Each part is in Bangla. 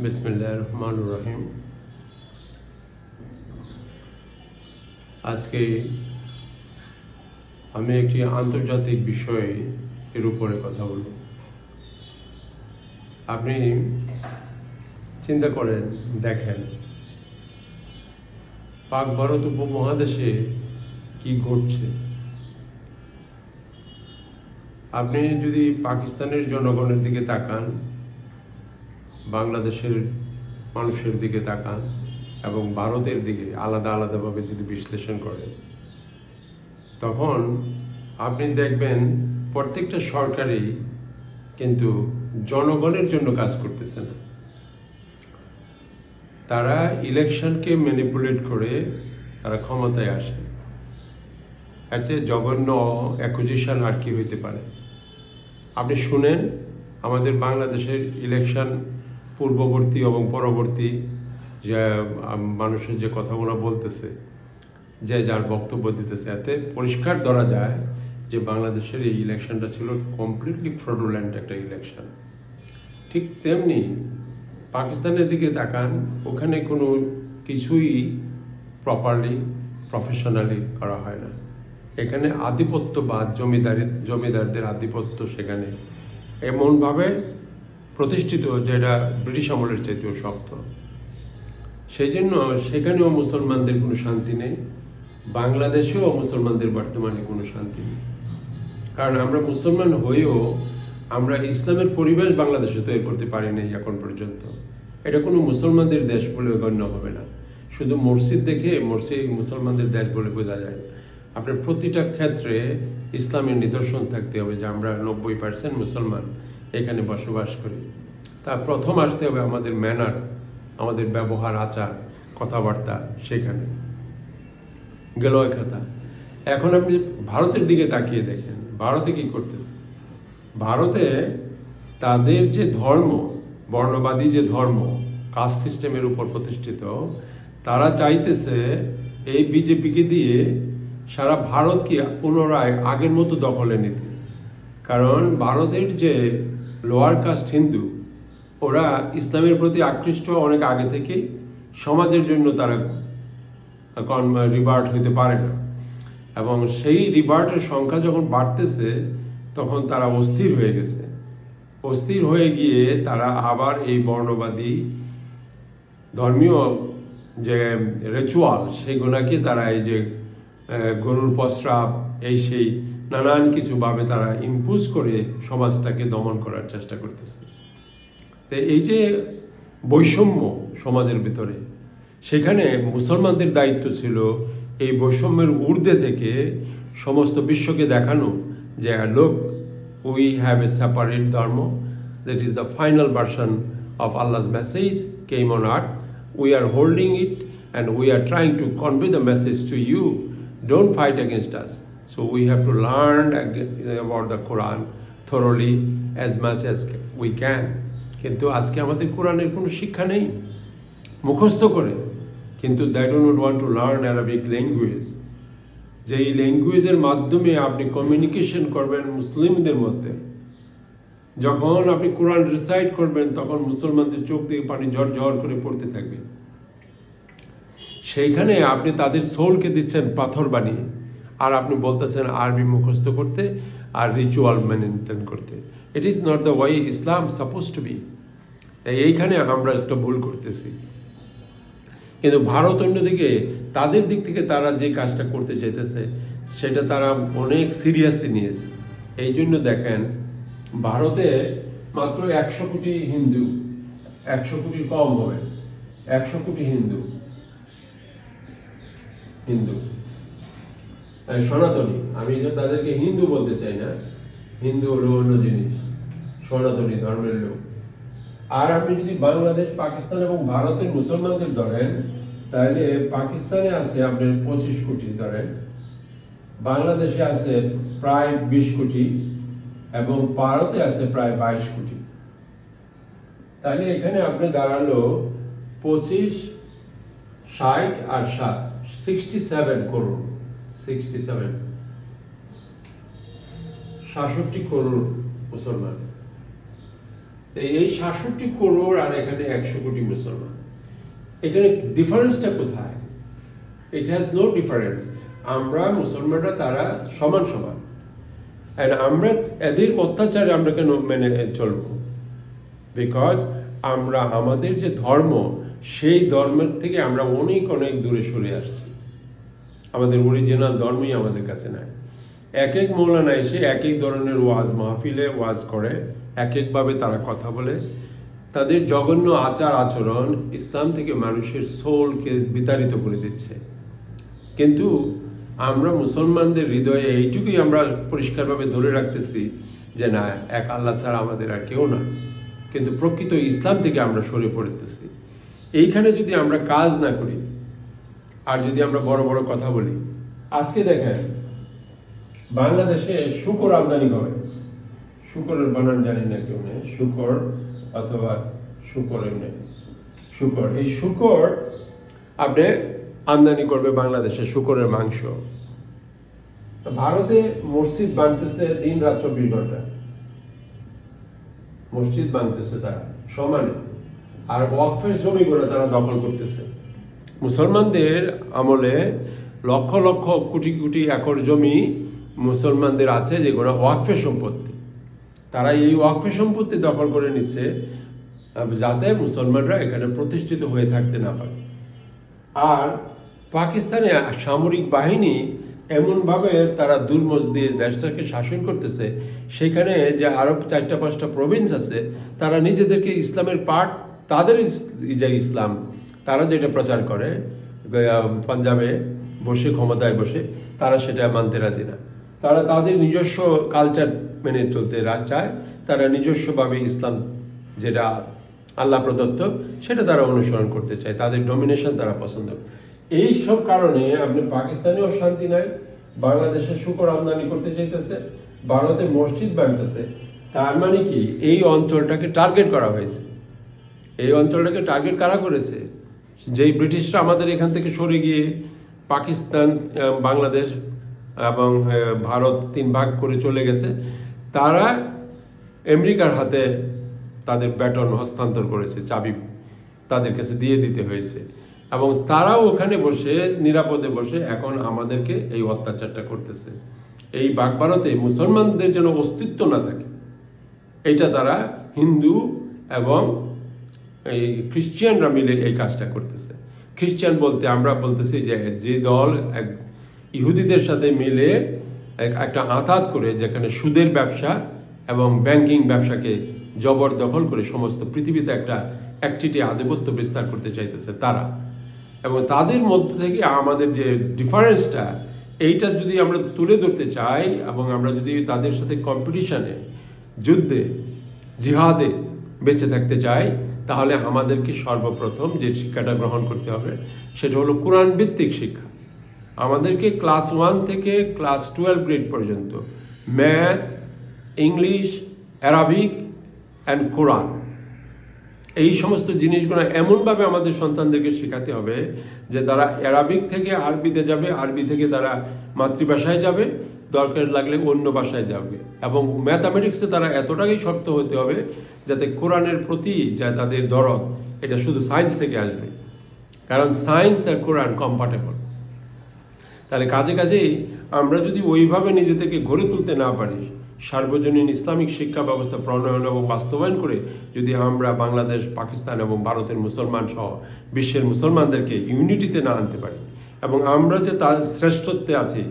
বিসমিল্লাহির রহমানির রহিম। আজকে আমি একটি আন্তর্জাতিক বিষয় এর উপরে কথা বলব। আপনি চিন্তা করেন, দেখেন পাক ভারত উপমহাদেশে কি ঘটছে। আপনি যদি পাকিস্তানের জনগণের দিকে তাকান, বাংলাদেশের মানুষের দিকে তাকান এবং ভারতের দিকে আলাদা আলাদাভাবে যদি বিশ্লেষণ করেন, তখন আপনি দেখবেন প্রত্যেকটা সরকারই কিন্তু জনগণের জন্য কাজ করতেছে না। তারা ইলেকশনকে ম্যানিপুলেট করে তারা ক্ষমতায় আসে। এর চেয়ে জঘন্য অ্যাকুজিশন আর কি হইতে পারে? আপনি শুনেন, আমাদের বাংলাদেশের ইলেকশন পূর্ববর্তী এবং পরবর্তী যে মানুষের যে কথাগুলো বলতেছে, যে যার বক্তব্য দিতেছে, এতে পরিষ্কার ধরা যায় যে বাংলাদেশের এই ইলেকশনটা ছিল কমপ্লিটলি ফ্রডুল্যান্ট একটা ইলেকশন। ঠিক তেমনি পাকিস্তানের দিকে তাকান, ওখানে কোনো কিছুই প্রপারলি প্রফেশনালি করা হয় না। এখানে আধিপত্যবাদ, জমিদারদের আধিপত্য সেখানে এমনভাবে প্রতিষ্ঠিত যেটা ব্রিটিশ আমলের চাইতেও শক্ত। সেই জন্য সেখানেও মুসলমানদের কোনো শান্তি নেই, বাংলাদেশেও মুসলমানদের বর্তমানে কোনো শান্তি নেই। কারণ আমরা মুসলমান হয়েও আমরা ইসলামের পরিবেশ বাংলাদেশে তৈরি করতে পারি নাই এখন পর্যন্ত। এটা কোনো মুসলমানদের দেশ বলে গণ্য হবে না। শুধু মসজিদ দেখে মুসলমানদের দেশ বলে বোঝা যায়। আপনার প্রতিটা ক্ষেত্রে ইসলামের নিদর্শন থাকতে হবে যে আমরা 90% মুসলমান এখানে বসবাস করি। তা প্রথম আসতে হবে আমাদের ম্যানার, আমাদের ব্যবহার, আচার, কথাবার্তা সেখানে গেল কথা। এখন আপনি ভারতের দিকে তাকিয়ে দেখেন, ভারতে কি করতেছে। ভারতে তাদের যে ধর্ম, বর্ণবাদী যে ধর্ম, কাস্ট সিস্টেমের উপর প্রতিষ্ঠিত, তারা চাইতেছে এই বিজেপিকে দিয়ে সারা ভারতকে পুনরায় আগের মতো দখলে নিতে। কারণ ভারতের যে লোয়ার কাস্ট হিন্দু, ওরা ইসলামের প্রতি আকৃষ্ট অনেক আগে থেকেই। সমাজের জন্য তারা রিভার্ট হইতে পারে না, এবং সেই রিভার্টের সংখ্যা যখন বাড়তেছে তখন তারা অস্থির হয়ে গেছে। অস্থির হয়ে গিয়ে তারা আবার এই বর্ণবাদী ধর্মীয় যে রিচুয়াল, সেইগুলোকে তারা এই যে গরুর প্রস্রাব, এই সেই নানান কিছুভাবে তারা ইম্পোজ করে সমাজটাকে দমন করার চেষ্টা করতেছে। তো এই যে বৈষম্য সমাজের ভিতরে, সেখানে মুসলমানদের দায়িত্ব ছিল এই বৈষম্যের ঊর্ধ্বে থেকে সমস্ত বিশ্বকে দেখানো যে লোক, উই হ্যাভ এ সেপারেট ধর্ম, that is the final version of Allah's message came on earth, we are holding it and we are trying to convey the message to you, don't fight against us. So we have to learn about the Quran thoroughly as much as we can. কিন্তু আজকে আমাদের কোরআনের কোনো শিক্ষা নেই, মুখস্থ করে। কিন্তু that do not want to learn Arabic language, যেই ল্যাঙ্গুয়েজের মাধ্যমে আপনি কমিউনিকেশন করবেন মুসলিমদের মধ্যে। যখন আপনি কোরআন রিসাইট করবেন তখন মুসলমানদের চোখ দিয়ে পানি ঝরঝর করে পড়তে থাকবে। সেইখানে আপনি তাদের সোলকে দিচ্ছেন পাথর বানিয়ে, আর আপনি বলতেছেন আরবি মুখস্থ করতে আর রিচুয়াল মেনটেন করতে। It is not the way Islam suppose to be. এইখানে আমরা একটা ভুল করতেছি। কিন্তু ভারত অন্যদিকে তাদের দিক থেকে তারা যে কাজটা করতে চাইতেছে সেটা তারা অনেক সিরিয়াসলি নিয়েছে। এই জন্য দেখেন, ভারতে মাত্র 100 কোটি হিন্দু, 100 কোটি কম হবে, 100 কোটি হিন্দু সনাতনী। আমি তাদেরকে হিন্দু বলতে চাই না, হিন্দু হলো অন্য জিনিস, সনাতনী ধর্মের লোক। আর আপনি যদি বাংলাদেশ, পাকিস্তান এবং ভারতের মুসলমানদের ধরেন, তাহলে পাকিস্তানে আছে আপনার 25 কোটি ধরেন, বাংলাদেশে আছে প্রায় 20 কোটি এবং ভারতে আছে প্রায় 22 কোটি। তাহলে এখানে আপনি দাঁড়ালো 25, 60 আর 7, 67 করোড়, 67 করোড় মুসলমান। এই ৬৭ করোড় আর এখানে ১০০ কোটি মুসলমান, এখানে ডিফারেন্সটা কোথায়? It has no difference. আমরা মুসলমানরা তারা সমান সমান, অ্যান্ড আমরা এদের অত্যাচারে আমরা কেন মেনে চলবো? বিকজ আমরা আমাদের যে ধর্ম, সেই ধর্মের থেকে আমরা অনেক অনেক দূরে সরে আসছি। আমাদের অরিজিনাল ধর্মই আমাদের কাছে নাই। এক এক মৌলানা এসে এক এক ধরনের ওয়াজ মাহফিলে ওয়াজ করে, এক একভাবে তারা কথা বলে। তাদের জঘন্য আচার আচরণ ইসলাম থেকে মানুষের সোলকে বিতাড়িত করে দিচ্ছে। কিন্তু আমরা মুসলমানদের হৃদয়ে এইটুকুই আমরা পরিষ্কারভাবে ধরে রাখতেছি যে না, এক আল্লাহ ছাড়া আমাদের আর কেউ না। কিন্তু প্রকৃত ইসলাম থেকে আমরা সরে পড়তেছি। এইখানে যদি আমরা কাজ না করি, আর যদি আমরা বড় বড় কথা বলি, আজকে দেখেন বাংলাদেশে শুকর আমদানি করে, শুকরের বানান জানি না কেউ নেই, শুকর অথবা শুকর, এমনি শুকর, এই শুকর আপনি আমদানি করবে বাংলাদেশে, শুকরের মাংস। ভারতে মসজিদ বানতেছে দিন রাত ২৪ ঘন্টা, মসজিদ বানতেছে তারা সমানে, আর ওয়াকফের জমিগুলো তারা দখল করতেছে। মুসলমানদের আমলে লক্ষ লক্ষ কোটি কোটি একর জমি মুসলমানদের আছে, যেগুলো ওয়াকফে সম্পত্তি। তারা এই ওয়াকফে সম্পত্তি দখল করে নিচ্ছে যাতে মুসলমানরা এখানে প্রতিষ্ঠিত হয়ে থাকতে না পারে। আর পাকিস্তানে সামরিক বাহিনী এমনভাবে তারা দুর্মস দিয়ে দেশটাকে শাসন করতেছে, সেখানে যে আরও ৪-৫টা প্রভিন্স আছে, তারা নিজেদেরকে ইসলামের পার্ট, তাদের যে ইসলাম তারা যেটা প্রচার করে পাঞ্জাবে বসে, ক্ষমতায় বসে, তারা সেটা মানতে রাজি না। তারা তাদের নিজস্ব কালচার মেনে চলতে চায়, তারা নিজস্বভাবে ইসলাম যেটা আল্লাহ প্রদত্ত সেটা তারা অনুসরণ করতে চায়, তাদের ডমিনেশন তারা পছন্দ করে। এই সব কারণে আপনি পাকিস্তানেও শান্তি নাই, বাংলাদেশে শুকর আমদানি করতে চাইতেছে, ভারতে মসজিদ বানতেছে। তার মানে কি, এই অঞ্চলটাকে টার্গেট করা হয়েছে। এই অঞ্চলটাকে টার্গেট কারা করেছে? যেই ব্রিটিশরা আমাদের এখান থেকে সরে গিয়ে পাকিস্তান, বাংলাদেশ এবং ভারত ৩ ভাগ করে চলে গেছে, তারা আমেরিকার হাতে তাদের ব্যাটন হস্তান্তর করেছে, চাবি তাদের কাছে দিয়ে দিতে হয়েছে, এবং তারাও ওখানে বসে নিরাপদে বসে এখন আমাদেরকে এই অত্যাচারটা করতেছে। এই ভাগ ভারতে মুসলমানদের যেন অস্তিত্ব না থাকে, এইটা তারা হিন্দু এবং এই খ্রিশ্চিয়ানরা মিলে এই কাজটা করতেছে। খ্রিশ্চিয়ান বলতে আমরা বলতেছি যে দল এক ইহুদিদের সাথে মিলে একটা আঁতাত করে, যেখানে সুদের ব্যবসা এবং ব্যাংকিং ব্যবসাকে জবরদখল করে সমস্ত পৃথিবীতে একটা একচিটি আধিপত্য বিস্তার করতে চাইতেছে তারা। এবং তাদের মধ্য থেকে আমাদের যে ডিফারেন্সটা, এইটা যদি আমরা তুলে ধরতে চাই এবং আমরা যদি তাদের সাথে কম্পিটিশনে, যুদ্ধে, জিহাদে বেঁচে থাকতে চাই, তাহলে আমাদেরকে সর্বপ্রথম যে শিক্ষাটা গ্রহণ করতে হবে সেটা হলো কোরআন ভিত্তিক শিক্ষা। আমাদেরকে ক্লাস 1 থেকে ক্লাস 12 গ্রেড পর্যন্ত ম্যাথ, ইংলিশ, অ্যারাবিক অ্যান্ড কোরআন, এই সমস্ত জিনিসগুলো এমনভাবে আমাদের সন্তানদেরকে শেখাতে হবে যে তারা অ্যারাবিক থেকে আরবিতে যাবে, আরবি থেকে তারা মাতৃভাষায় যাবে, দরকার লাগলে অন্য ভাষায় যাবে, এবং ম্যাথামেটিক্সে তারা এতটাই শক্ত হতে হবে যাতে কোরআনের প্রতি যা তাদের দরদ, এটা শুধু সায়েন্স থেকে আসবে, কারণ সায়েন্স আর কোরআন কম্পাটেবল। তাহলে কাজেই আমরা যদি ওইভাবে নিজেদেরকে গড়ে তুলতে না পারি, সার্বজনীন ইসলামিক শিক্ষা ব্যবস্থা প্রণয়ন এবং বাস্তবায়ন করে যদি আমরা বাংলাদেশ, পাকিস্তান এবং ভারতের মুসলমান সহ বিশ্বের মুসলমানদেরকে ইউনিটিতে না আনতে পারি, এবং আমরা যে তার শ্রেষ্ঠত্বে আছি,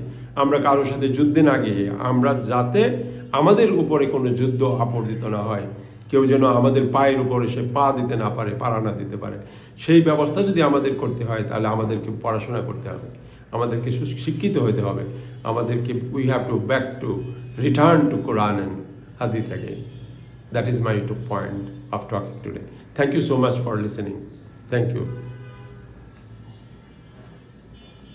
আমরা কারোর সাথে যুদ্ধে না গিয়ে, আমরা যাতে আমাদের উপরে কোনো যুদ্ধ আপর্দিত না হয়, কেউ যেন আমাদের পায়ের উপরে সে পা দিতে না পারে, পাড়া না দিতে পারে, সেই ব্যবস্থা যদি আমাদের করতে হয়, তাহলে আমাদেরকে পড়াশোনা করতে হবে, আমাদেরকে শিক্ষিত হতে হবে, আমাদেরকে we have to back to return to Quran and Hadith again. That is my point of talking today. Thank you so much for listening. Thank you.